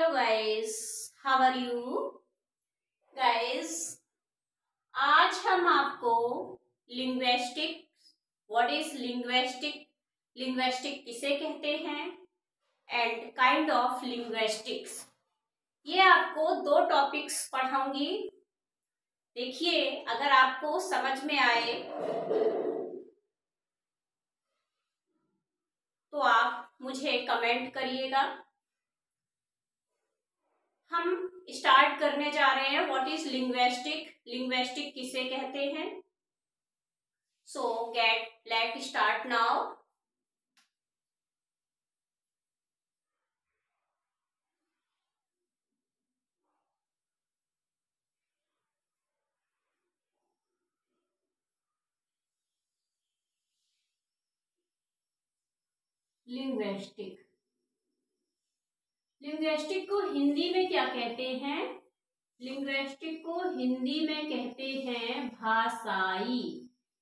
Hello guys, how are you guys. आज हम आपको लिंग्विस्टिक, व्हाट इज लिंग्विस्टिक किसे कहते हैं एंड काइंड ऑफ लिंग्विस्टिक्स, ये आपको दो टॉपिक्स पढ़ाऊंगी। देखिए, अगर आपको समझ में आए तो आप मुझे कमेंट करिएगा। हम स्टार्ट करने जा रहे हैं व्हाट इज लिंग्विस्टिक किसे कहते हैं। So let start now. Linguistic को हिंदी में क्या कहते हैं? लिंग्विस्टिक को हिंदी में कहते हैं भाषाई।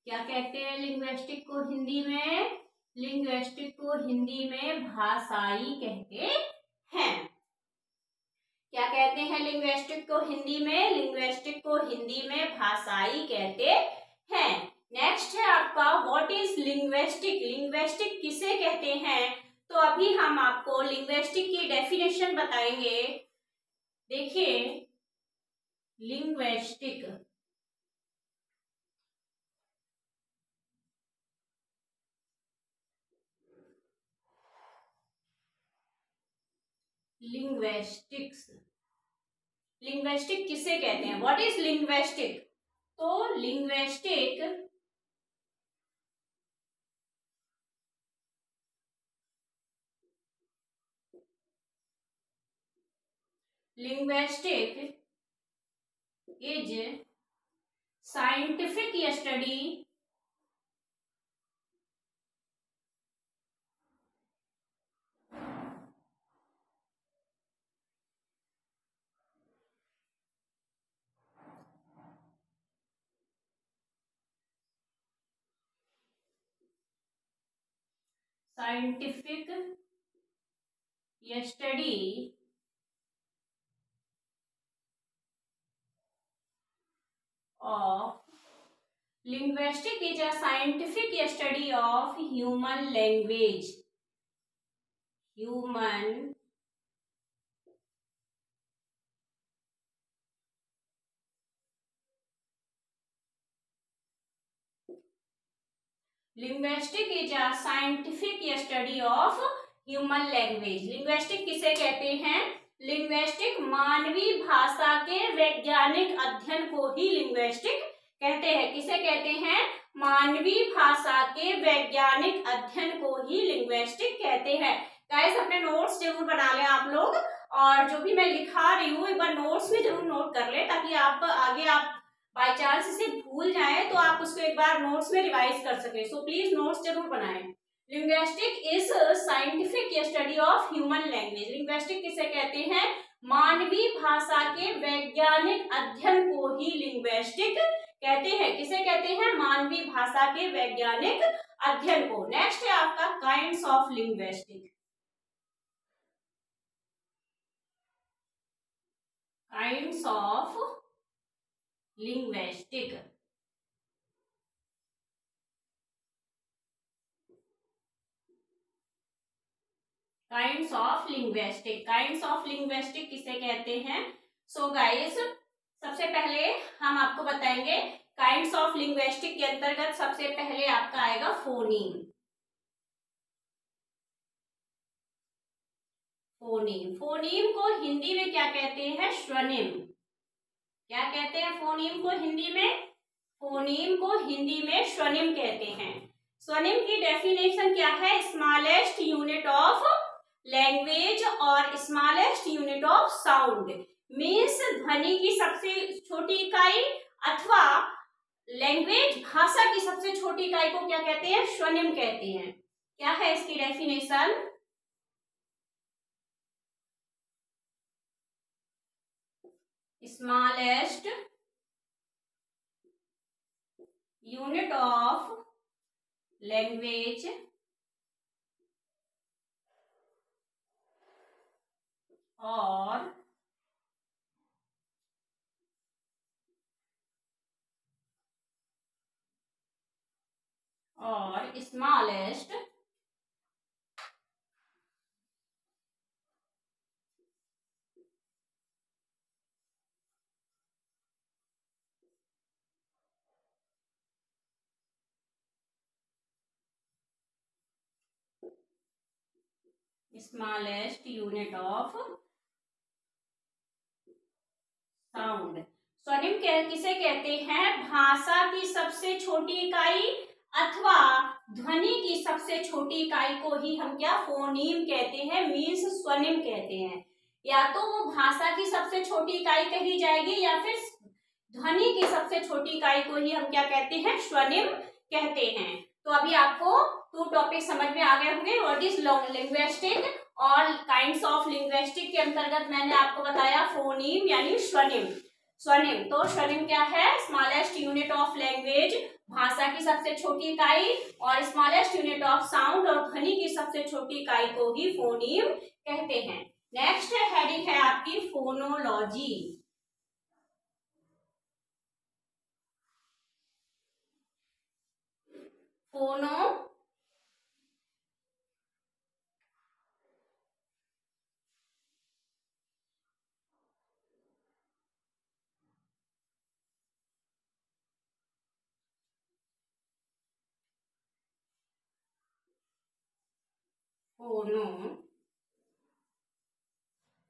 क्या कहते हैं लिंग्विस्टिक को हिंदी में? लिंग्विस्टिक को हिंदी में भाषाई कहते हैं। क्या कहते हैं लिंग्विस्टिक को हिंदी में? लिंग्विस्टिक को हिंदी में भाषाई कहते हैं। नेक्स्ट है आपका व्हाट इज लिंग्विस्टिक। लिंग्विस्टिक किसे कहते हैं? तो अभी हम आपको लिंग्विस्टिक की डेफिनेशन बताएंगे। देखिए, लिंग्विस्टिक लिंग्विस्टिक किसे कहते हैं? What is linguistic? तो linguistic is scientific study of linguistic is a scientific study of human language. Linguistic is a scientific study of human language. Linguistic किसे कहते हैं? लिंग्विस्टिक मानवीय भाषा के वैज्ञानिक अध्ययन को ही लिंग्विस्टिक कहते हैं। किसे कहते हैं? मानवीय भाषा के वैज्ञानिक अध्ययन को ही लिंग्विस्टिक कहते हैं। गाइस, अपने नोट्स जरूर बना लें आप लोग, और जो भी मैं लिखा रही हूँ एक बार नोट्स में जरूर नोट कर लें, ताकि आप आगे आप बाय चांस इसे भूल जाए तो आप उसको एक बार नोट्स में रिवाइज कर सके। सो प्लीज नोट्स जरूर बनाएं। Linguistic is scientific study of human language. Linguistic किसे कहते हैं? मानवीय भाषा के वैज्ञानिक अध्ययन को ही लिंग्विस्टिक कहते हैं। किसे कहते हैं? मानवीय भाषा के वैज्ञानिक अध्ययन को। नेक्स्ट है आपका kinds of linguistic. Kinds of linguistic. Kinds of linguistic. Kinds of linguistic किसे कहते हैं? सो गाइस, सबसे पहले हम आपको बताएंगे काइंड्स ऑफ लिंग्विस्टिक के अंतर्गत सबसे पहले आपका आएगा फोनीम। फोनीम को हिंदी में क्या कहते हैं? स्वनिम। क्या कहते हैं फोनीम को हिंदी में? फोनीम को हिंदी में स्वनिम कहते हैं। स्वनिम की डेफिनेशन क्या है? स्मॉलेस्ट यूनिट ऑफ लैंग्वेज और smallest unit of sound. Means ध्वनि की सबसे छोटी इकाई अथवा लैंग्वेज भाषा की सबसे छोटी इकाई को क्या कहते हैं? स्वनिम कहते हैं। क्या है इसकी definition? Smallest unit of language और स्मॉलेस्ट यूनिट ऑफ साउंड। स्वनिम किसे कहते हैं? भाषा की सबसे छोटी इकाई अथवा ध्वनि की सबसे छोटी इकाई को ही हम क्या फोनीम कहते हैं, मीन्स स्वनिम कहते हैं। या तो वो भाषा की सबसे छोटी इकाई कही जाएगी या फिर ध्वनि की सबसे छोटी इकाई को ही हम क्या कहते हैं, स्वनिम कहते हैं। तो अभी आपको 2 टॉपिक समझ में आ गए होंगे। व्हाट इज लिंग्विस्टिक और काइंड्स ऑफ लिंग्विस्टिक के अंतर्गत मैंने आपको बताया फोनीम यानी स्वनिम। स्वनिम तो स्वनिम क्या है? स्मॉलेस्ट यूनिट ऑफ लैंग्वेज, भाषा की सबसे छोटी इकाई, और स्मॉलेस्ट यूनिट ऑफ साउंड और ध्वनि की सबसे छोटी इकाई को ही फोनीम कहते हैं। नेक्स्ट हेडिंग है आपकी फोनोलॉजी।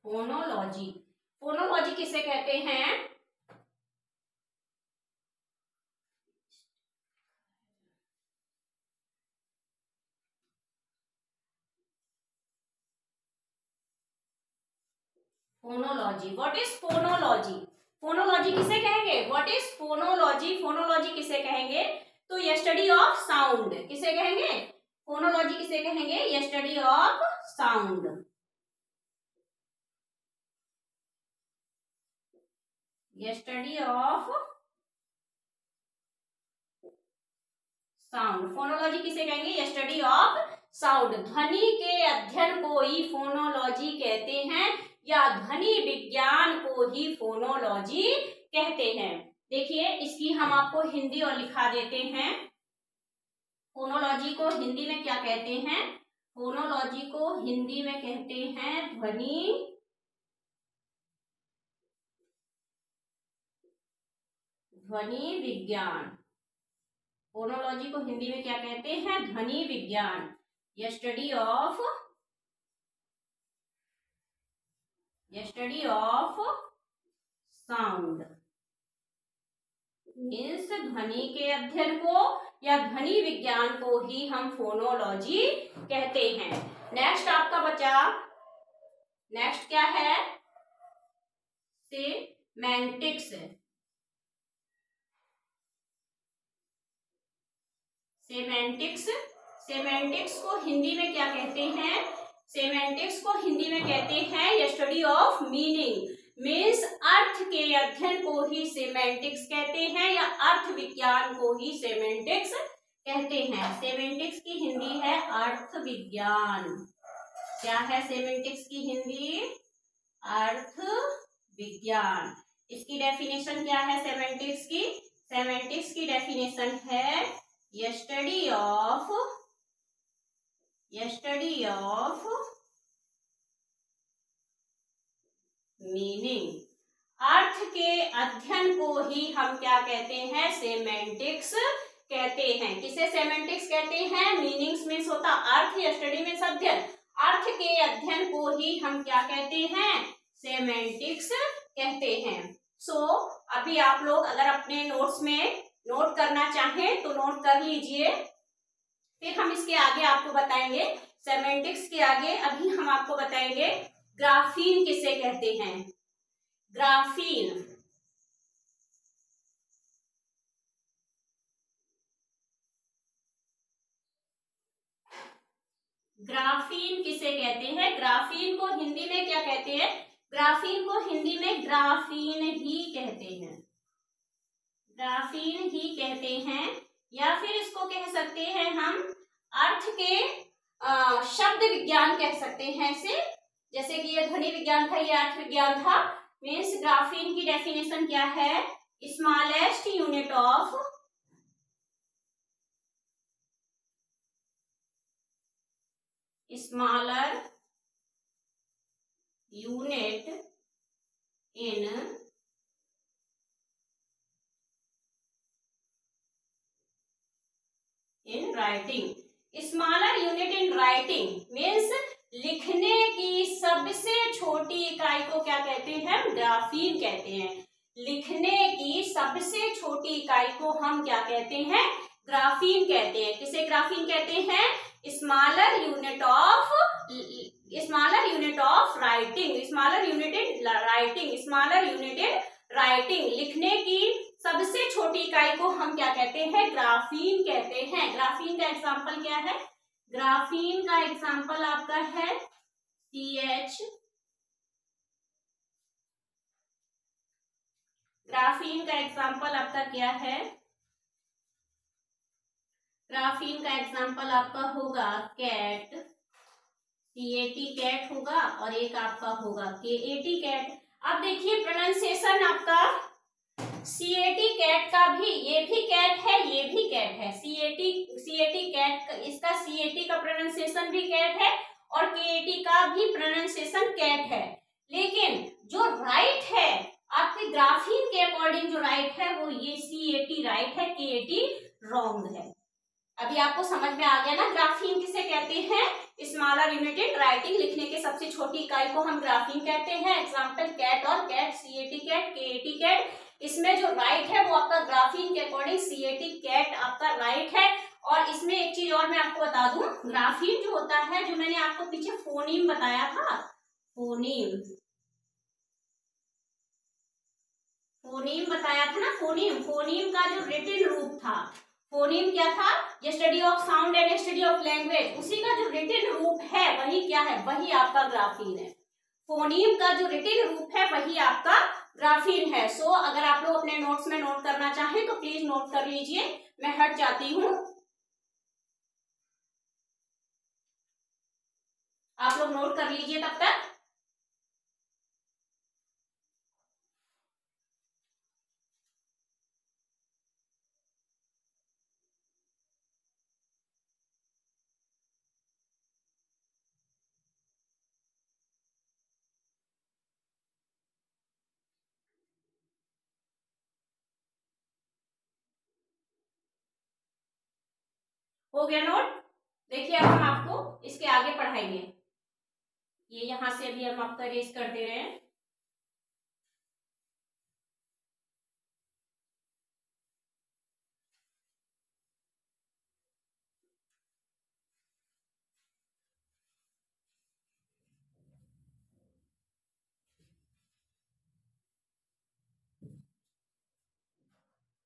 फोनोलॉजी। फोनोलॉजी किसे कहते हैं? Phonology. What is phonology? Phonology किसे कहेंगे? What is phonology? फोनोलॉजी किसे कहेंगे? तो ये स्टडी ऑफ साउंड। किसे कहेंगे? फोनोलॉजी किसे कहेंगे? ये स्टडी ऑफ साउंड। ये स्टडी ऑफ साउंड। फोनोलॉजी किसे कहेंगे? ये स्टडी ऑफ साउंड। ध्वनि के अध्ययन को ही फोनोलॉजी कहते हैं या ध्वनि विज्ञान को ही फोनोलॉजी कहते हैं। देखिए इसकी हम आपको हिंदी और लिखा देते हैं। फोनोलॉजी को हिंदी में क्या कहते हैं? फोनोलॉजी को हिंदी में कहते हैं ध्वनि विज्ञान। फोनोलॉजी को हिंदी में क्या कहते हैं? ध्वनि विज्ञान। ये स्टडी ऑफ साउंड मीन्स ध्वनि के अध्ययन को या ध्वनि विज्ञान को ही हम फोनोलॉजी कहते हैं। नेक्स्ट आपका बचा, नेक्स्ट क्या है? सेमेंटिक्स। सेमेंटिक्स को हिंदी में क्या कहते हैं? सेमेंटिक्स को हिंदी में कहते हैं ये study of meaning, means earth के अध्ययन को ही सेमेंटिक्स कहते हैं या अर्थ विज्ञान को ही सेमेंटिक्स कहते हैं। सेमेंटिक्स की हिंदी है अर्थ विज्ञान। क्या है सेमेंटिक्स की हिंदी? अर्थ विज्ञान। इसकी डेफिनेशन क्या है सेमेंटिक्स की? सेमेंटिक्स की डेफिनेशन है ये स्टडी ऑफ मीनिंग। अर्थ के अध्ययन को ही हम क्या कहते हैं? सेमेंटिक्स कहते हैं। किसे सेमेंटिक्स कहते हैं? मीनिंग्स मीन्स होता अर्थ या स्टडी मीन्स अध्ययन। अर्थ के अध्ययन को ही हम क्या कहते हैं? सेमेंटिक्स कहते हैं। अभी आप लोग अगर अपने नोट्स में नोट करना चाहें तो नोट कर लीजिए, फिर हम इसके आगे आपको बताएंगे। सेमेंटिक्स के आगे अभी हम आपको बताएंगे ग्राफीन किसे कहते हैं। ग्राफीन किसे कहते हैं? ग्राफीन को हिंदी में क्या कहते हैं? ग्राफीन को हिंदी में ग्राफीन ही कहते हैं। ग्राफीन ही कहते हैं या फिर इसको कह सकते हैं हम अर्थ के शब्द विज्ञान कह सकते हैं इसे। जैसे कि ये ध्वनि विज्ञान था, ये अर्थ विज्ञान था। मीन्स ग्राफीन की डेफिनेशन क्या है? Smallest unit of smaller unit in writing. Smaller unit in writing means लिखने की सबसे छोटी इकाई को क्या कहते हैं? ग्राफीन कहते हैं। लिखने की सबसे छोटी इकाई को हम क्या कहते हैं? ग्राफीन कहते हैं। किसे ग्राफीन कहते हैं? Smaller unit of writing, smaller unit in writing, smaller unit in writing. लिखने की सबसे छोटी इकाई को हम क्या कहते हैं? ग्राफीन कहते हैं। ग्राफीन का एग्जाम्पल क्या है? ग्राफीन का एग्जाम्पल आपका है CH। ग्राफीन का एग्जाम्पल आपका क्या है? ग्राफीन का एग्जाम्पल आपका होगा कैट, CAT कैट होगा, और एक आपका होगा KAT कैट। अब देखिए प्रोनाउंसिएशन आपका CAT कैट का भी, ये भी कैट है, ये भी कैट है। CAT कैट, इसका CAT का प्रोनाउंसिएशन भी कैट है और KAT का भी प्रोनाउंसिएशन कैट है। लेकिन जो राइट है आपके ग्राफीन के अकॉर्डिंग, जो राइट है वो ये CAT राइट है, KAT रॉन्ग है। अभी आपको समझ में आ गया ना ग्राफीन किसे कहते हैं? Smaller unit in writing. लिखने की सबसे छोटी इकाई को हम ग्राफीन कहते हैं। एग्जाम्पल कैट और cat, CAT cat, KAT cat. इसमें जो राइट है वो आपका ग्राफीन के अकॉर्डिंग CAT कैट आपका राइट है। और इसमें एक चीज और मैं आपको बता दूं, ग्राफीन जो होता है, जो मैंने आपको पीछे फोनीम बताया था, फोनीम बताया था ना, फोनीम का जो रिटन रूप था, फोनीम क्या था? Study of sound and study of language. उसी का जो रिटन रूप है वही क्या है? वही आपका ग्राफीन है। फोनीम का जो रिटन रूप है वही आपका ग्राफीन है। सो अगर आप लोग अपने नोट्स में नोट करना चाहें तो प्लीज नोट कर लीजिए। मैं हट जाती हूँ, आप लोग नोट कर लीजिए तब तक। हो गया नोट? देखिए अब हम आपको इसके आगे पढ़ाएंगे। ये यहां से अभी हम आपका रेस कर दे रहे हैं।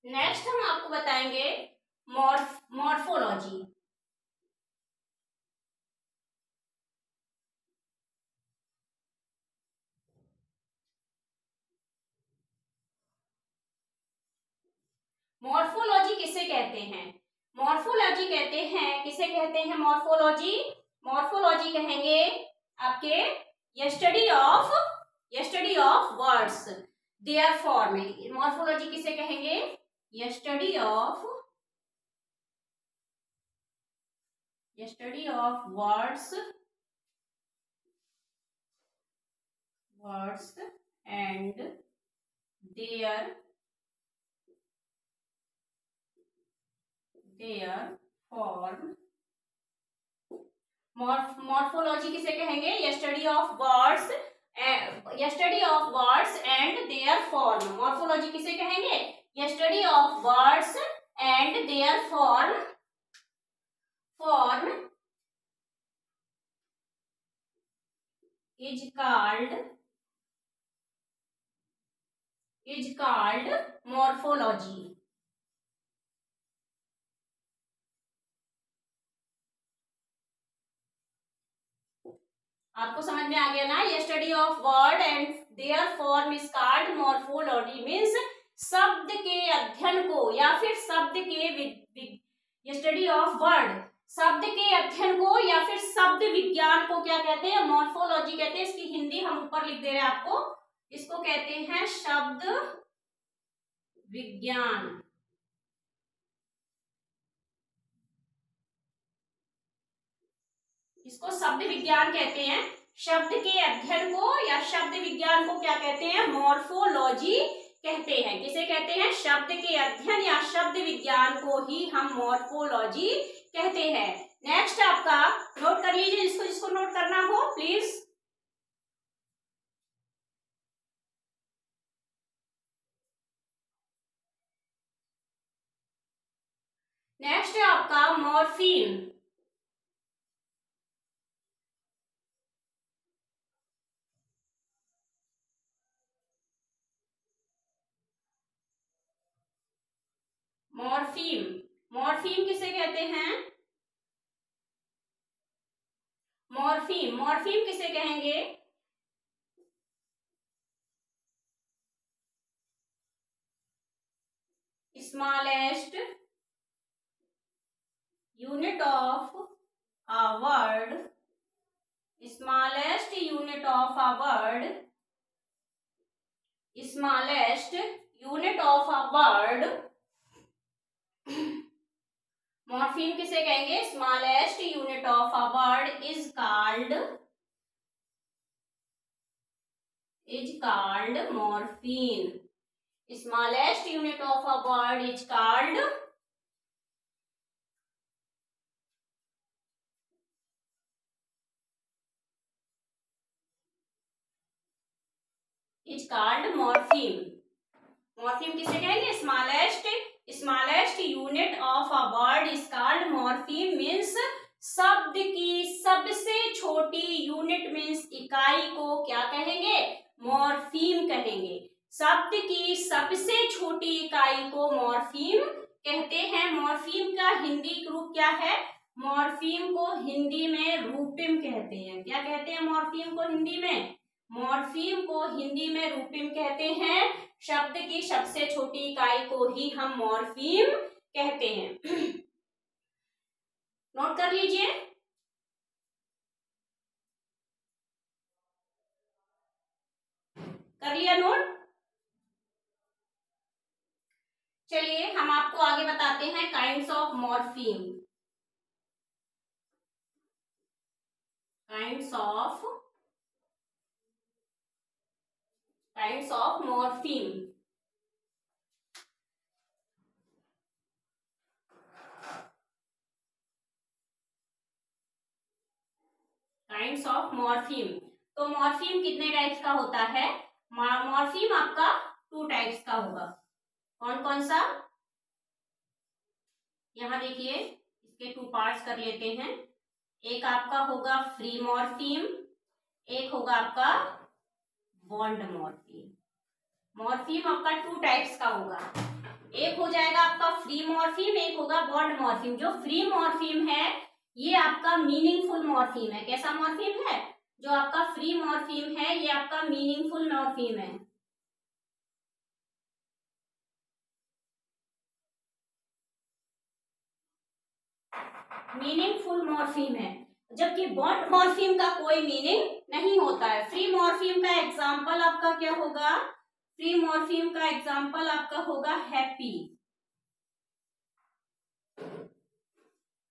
नेक्स्ट हम आपको बताएंगे मॉर्फोलॉजी। मॉर्फोलॉजी किसे कहते हैं? मॉर्फोलॉजी कहते हैं, किसे कहते हैं मॉर्फोलॉजी? मॉर्फोलॉजी कहेंगे आपके study of words, there form. Morphology किसे कहेंगे? Study of words and there form. Morphology किसे कहेंगे? Study of words and there form. Morphology किसे कहेंगे? Study of words and there form is called morphology। आपको समझ में आ गया ना? Study of word and there form is called morphology. Means शब्द के अध्ययन को या फिर शब्द के स्टडी ऑफ वर्ड, शब्द के अध्ययन को या फिर शब्द विज्ञान को क्या कहते हैं? मॉर्फोलॉजी कहते हैं। इसकी हिंदी हम ऊपर लिख दे रहे हैं आपको। इसको कहते हैं शब्द विज्ञान। इसको शब्द विज्ञान कहते हैं। शब्द के अध्ययन को या शब्द विज्ञान को क्या कहते हैं? मॉर्फोलॉजी कहते हैं। किसे कहते हैं? शब्द के अध्ययन या शब्द विज्ञान को ही हम मॉर्फोलॉजी कहते हैं। नेक्स्ट आपका नोट कर लीजिए, जिसको जिसको नोट करना हो प्लीज। नेक्स्ट है आपका मॉर्फीम। मॉर्फीम, मॉर्फीम किसे कहते हैं? मॉर्फीम, मॉर्फीम किसे कहेंगे? Smallest unit of a word, smallest unit of a word, smallest unit of a word, morpheme किसे कहेंगे? Smallest unit of a word is called morpheme. Smallest unit of a word is called morpheme. Morpheme किसे कहेंगे? Smallest unit of a word is called morpheme. Means शब्द की सबसे छोटी unit means इकाई को क्या कहेंगे? मॉर्फीम कहेंगे। शब्द की सबसे छोटी इकाई को मॉर्फीम कहते हैं। मॉर्फीम का हिंदी रूप क्या है? मॉर्फीम को हिंदी में रूपिम कहते हैं। क्या कहते हैं मॉर्फीम को हिंदी में? मॉर्फीम को हिंदी में रूपिम कहते हैं। शब्द की सबसे छोटी इकाई को ही हम मॉर्फीम कहते हैं। नोट कर लीजिए। कर लिया नोट? चलिए हम आपको आगे बताते हैं kinds of morpheme. Kinds of morpheme. Kinds of morpheme. तो मॉर्फीम कितने टाइप्स का होता है? मॉर्फीम आपका 2 टाइप्स का होगा। कौन कौन सा? यहां देखिए, इसके 2 पार्ट्स कर लेते हैं। एक आपका होगा फ्री मॉर्फीम, एक होगा आपका बॉन्ड मॉर्फीम। मॉर्फीम आपका 2 टाइप्स का होगा। एक हो जाएगा आपका फ्री मॉर्फीम, एक होगा बॉन्ड मॉर्फीम। जो फ्री मॉर्फीम है ये आपका मीनिंगफुल मॉर्फीम है। कैसा मॉर्फीम है? जो आपका फ्री मॉर्फीम है ये आपका मीनिंगफुल मॉर्फीम है। मीनिंगफुल मॉर्फीम है, जबकि बॉन्ड मॉर्फीम का कोई मीनिंग नहीं होता है। फ्री मॉर्फीम का एग्जांपल आपका क्या होगा? फ्री मॉर्फीम का एग्जांपल आपका होगा हैप्पी।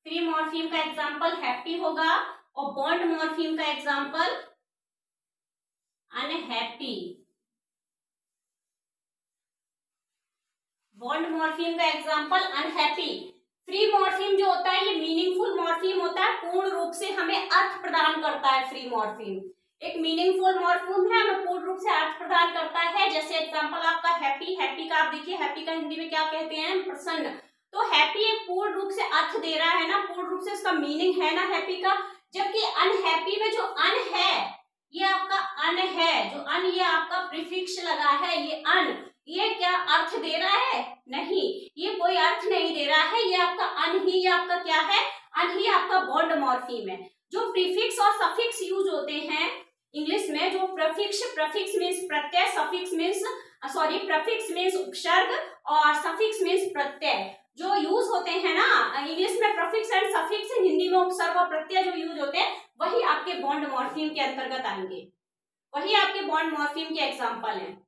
फ्री मॉर्फीम का एग्जांपल हैप्पी होगा और बॉन्ड मॉर्फीम का एग्जांपल अनहैप्पी। बॉन्ड मॉर्फीम का एग्जांपल अनहैप्पी। फ्री मॉर्फीम जो होता है ये मीनिंगफुल मॉर्फीम होता है, पूर्ण रूप से हमें अर्थ प्रदान करता है। फ्री मॉर्फीम एक मीनिंगफुल मॉर्फीम है, हमें पूर्ण रूप से अर्थ प्रदान करता है। जैसे एग्जांपल आपका हैप्पी। हैप्पी का आप देखिए, हैप्पी का हिंदी में क्या कहते हैं? प्रसन्न। तो हैप्पी एक पूर्ण रूप से अर्थ दे रहा है ना, पूर्ण रूप से उसका मीनिंग है ना हैप्पी का। जबकि अनहैप्पी में जो अन है ये आपका अन है, जो अन ये आपका प्रीफिक्स लगा है, ये अन ये क्या अर्थ दे रहा है? नहीं, ये कोई अर्थ नहीं दे रहा है। ये आपका अन ही, ये आपका क्या है? अन ही आपका बॉन्ड मॉर्फीम है। जो प्रीफिक्स और सफिक्स यूज होते हैं इंग्लिश में, जो प्रफिक्स मीन्स प्रत्यय, सफिक्स मीन्स प्रफिक्स मीन्स उपसर्ग और सफिक्स मीन्स प्रत्यय जो यूज होते हैं ना इंग्लिश में, प्रफिक्स एंड सफिक्स, हिंदी में उपसर्ग और प्रत्यय जो यूज होते हैं वही आप बॉन्ड मॉर्फीम के अंतर्गत आएंगे, वही आपके बॉन्ड मॉर्फीम के एग्जाम्पल हैं।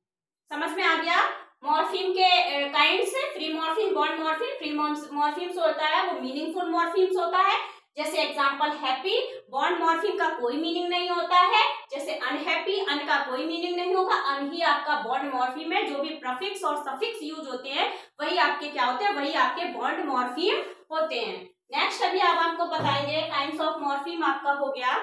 समझ में आ गया? मॉर्फीम के kinds, free morpheme, bond morpheme. Free morphemes होता है वो मीनिंगफुल मॉर्फीम्स होता है, जैसे एग्जांपल हैप्पी। बॉन्ड मॉर्फीम का कोई मीनिंग नहीं होता है, जैसे अनहैप्पी, अन का कोई मीनिंग नहीं होगा, अन ही आपका बॉन्ड मॉर्फीम है। जो भी प्रीफिक्स और सफिक्स यूज होते हैं वही आपके क्या होते हैं, वही आपके बॉन्ड मॉर्फीम होते हैं। नेक्स्ट अभी आप आपको बताएंगे काइंड्स ऑफ मॉर्फीम आपका हो गया।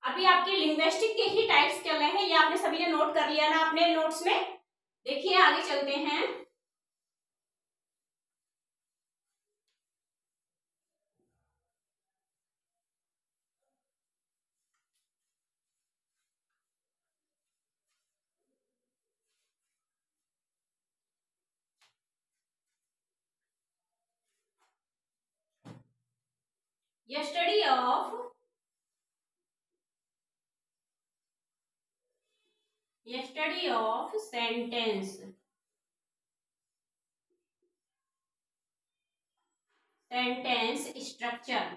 अभी आपके लिंग्विस्टिक के ही टाइप्स चल रहे हैं, ये आपने सभी ने नोट कर लिया ना अपने नोट्स में। देखिए आगे चलते हैं। ये study of sentence structure.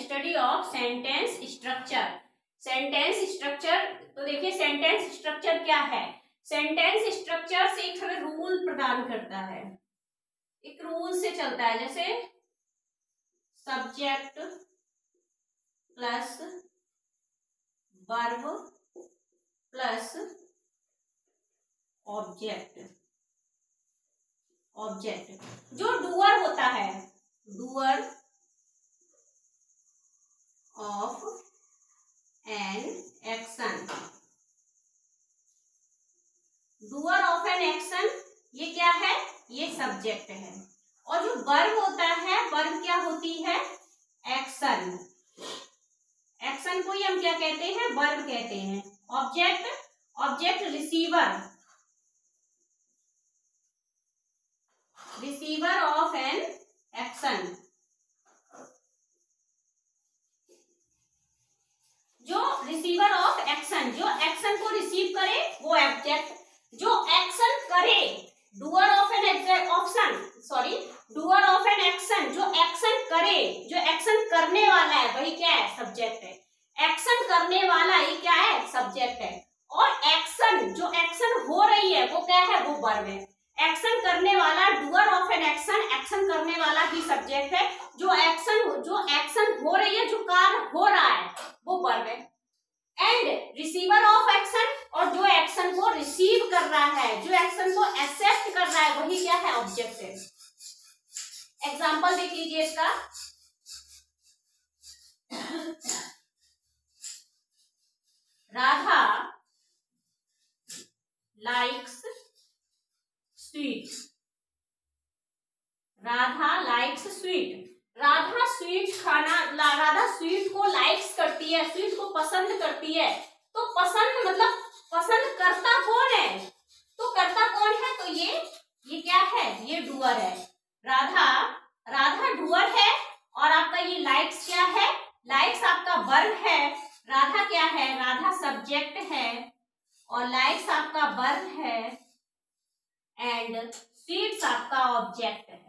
Study of sentence structure. Sentence structure, तो देखिए सेंटेंस स्ट्रक्चर क्या है। सेंटेंस स्ट्रक्चर से एक हमें रूल प्रदान करता है, एक रूल से चलता है, जैसे subject plus verb plus object. जो डूअर होता है, doer of an action, doer of an action ये क्या है, ये सब्जेक्ट है। और जो वर्ब होता है, वर्ब क्या होती है, एक्शन। एक्शन को ही हम क्या कहते हैं, वर्ब कहते हैं। Object receiver of an action. जो रिसीवर ऑफ एक्शन, जो एक्शन को रिसीव करे वो ऑब्जेक्ट। जो एक्शन करे, डूअर ऑफ एन एक्शन, जो एक्शन करे, जो एक्शन करने वाला है वही क्या है, सब्जेक्ट है। एक्शन करने वाला ये क्या है, सब्जेक्ट है। और एक्शन, जो एक्शन हो रही है वो क्या है, वो वर्ब है। एक्शन करने वाला, doer of an action, action करने वाला ही सब्जेक्ट है। जो एक्शन हो रही है, जो कार्य हो रहा है वो वर्ब है। एंड रिसीवर ऑफ एक्शन, और जो एक्शन को रिसीव कर रहा है, जो एक्शन को एक्सेप्ट कर रहा है वही क्या है, ऑब्जेक्ट है। एग्जाम्पल देख लीजिए इसका। Radha likes sweet. Radha likes sweet. Radha sweet खाना, राधा स्वीट को लाइक्स करती है, स्वीट को पसंद करती है। तो पसंद मतलब पसंद करता कौन है, तो करता कौन है, तो ये क्या है, ये डूअर है। राधा डूअर है, और आपका ये लाइक्स क्या है, लाइक्स आपका वर्ब है। राधा क्या है, राधा सब्जेक्ट है, और लाइक्स आपका वर्ब है, एंड स्वीट्स आपका ऑब्जेक्ट है।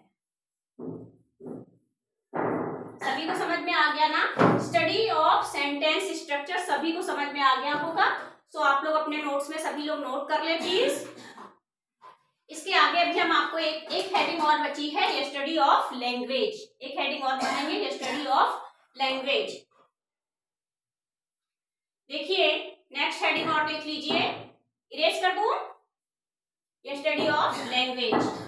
सभी को समझ में आ गया ना? स्टडी ऑफ सेंटेंस स्ट्रक्चर सभी को समझ में आ गया होगा। सो आप लोग अपने नोट्स में सभी लोग नोट कर ले प्लीज। इसके आगे अभी हम आपको एक हेडिंग और बची है, ये स्टडी ऑफ लैंग्वेज। एक हेडिंग और बनाएंगे, ये स्टडी ऑफ लैंग्वेज। देखिए नेक्स्ट हेडिंग और देख लीजिए, इरेज कर दूं, ये study of language.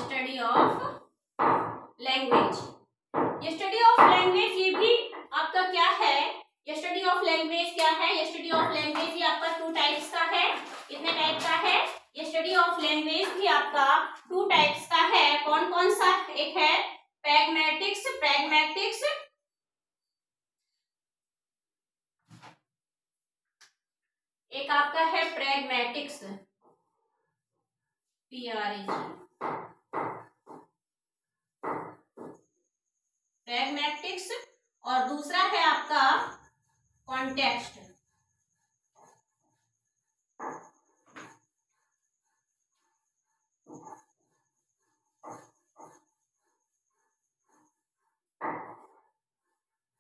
Study of language, ये स्टडी ऑफ लैंग्वेज ये भी आपका क्या है, ये स्टडी ऑफ लैंग्वेज क्या है, ये स्टडी ऑफ लैंग्वेज ये आपका 2 टाइप्स का है। कितने टाइप का है, ये स्टडी ऑफ लैंग्वेज भी आपका 2 टाइप्स का है। कौन कौन सा? एक है प्रैग्मेटिक्स, एक आपका है प्रैग्मेटिक्स, प्रैग्मेटिक्स, और दूसरा है आपका कॉन्टेक्स्ट।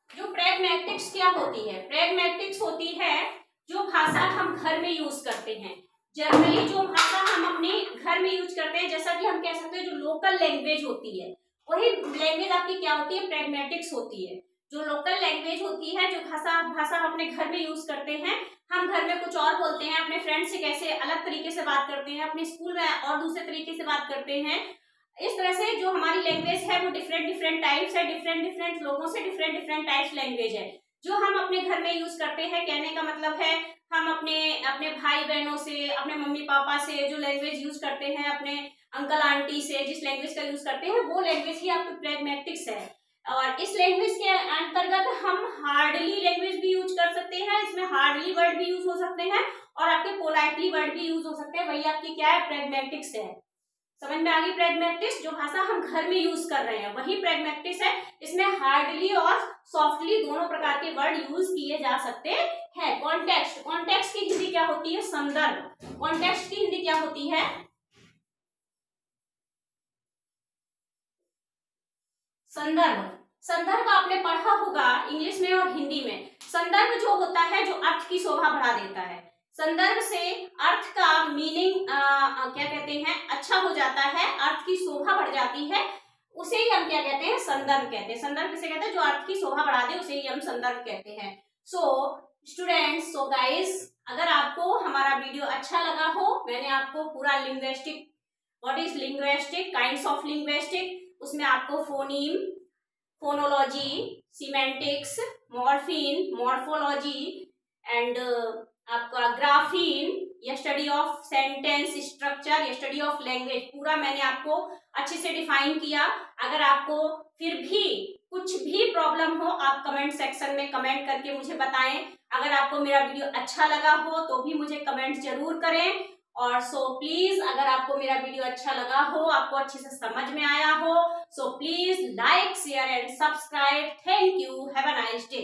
जो प्रैग्मेटिक्स क्या होती है? प्रैग्मेटिक्स होती है जो भाषा हम घर में यूज करते हैं। जनरली जो भाषा हम अपने घर में यूज करते हैं, जैसा कि हम कह सकते हैं जो लोकल लैंग्वेज होती है, वही लैंग्वेज आपकी क्या होती है? प्रैग्मेटिक्स होती है। जो लोकल लैंग्वेज होती है, जो भाषा हम अपने घर में यूज करते हैं, हम घर में कुछ और बोलते हैं, अपने फ्रेंड से कैसे अलग तरीके से बात करते हैं, अपने स्कूल में और दूसरे तरीके से बात करते हैं। इस तरह से जो हमारी लैंग्वेज है वो डिफरेंट टाइप्स है, डिफरेंट लोगों से डिफरेंट टाइप्स लैंग्वेज है जो हम अपने घर में यूज करते हैं। कहने का मतलब है हम अपने भाई बहनों से, अपने मम्मी पापा से जो लैंग्वेज यूज करते हैं, अपने अंकल आंटी से जिस लैंग्वेज का यूज करते हैं, वो लैंग्वेज ही आपकी प्रैग्मेटिक्स है। और इस लैंग्वेज के अंतर्गत हम हार्डली लैंग्वेज भी यूज कर सकते हैं, इसमें हार्डली वर्ड भी यूज हो सकते हैं और आपके पोलाइटली वर्ड भी यूज हो सकते हैं। वही आपकी क्या है? प्रैग्मेटिक्स है। समझ में आ गई? प्रैग्मेटिक्स जो भाषा हम घर में यूज कर रहे हैं वही प्रैग्मेटिक्स है। इसमें हार्डली और सॉफ्टली दोनों प्रकार के वर्ड यूज किए जा सकते हैं। कॉन्टेक्स्ट, कॉन्टेक्स्ट की हिंदी क्या होती है? संदर्भ। कॉन्टेक्स्ट की हिंदी क्या होती है? संदर्भ। संदर्भ आपने पढ़ा होगा इंग्लिश में और हिंदी में। संदर्भ जो होता है जो अर्थ की शोभा बढ़ा देता है। संदर्भ से अर्थ का मीनिंग क्या कहते हैं? अच्छा हो जाता है, अर्थ की शोभा बढ़ जाती है, उसे ही हम क्या कहते हैं? संदर्भ कहते हैं। संदर्भ किसे कहते हैं? जो अर्थ की शोभा बढ़ा दे उसे ही हम संदर्भ कहते हैं। सो स्टूडेंट्स, सो गाइस, अगर आपको हमारा वीडियो अच्छा लगा हो, मैंने आपको पूरा linguistic, what is linguistic, kinds of linguistic, उसमें आपको phoneme, phonology, semantics, morphine, morphology and आपका ग्राफीन, या स्टडी ऑफ सेंटेंस स्ट्रक्चर, या स्टडी ऑफ लैंग्वेज, पूरा मैंने आपको अच्छे से डिफाइन किया। अगर आपको फिर भी कुछ भी प्रॉब्लम हो, आप कमेंट सेक्शन में कमेंट करके मुझे बताएं। अगर आपको मेरा वीडियो अच्छा लगा हो तो भी मुझे कमेंट जरूर करें। और सो प्लीज, अगर आपको मेरा वीडियो अच्छा लगा हो, आपको अच्छे से समझ में आया हो, so please like, share and subscribe. Thank you. Have a nice day.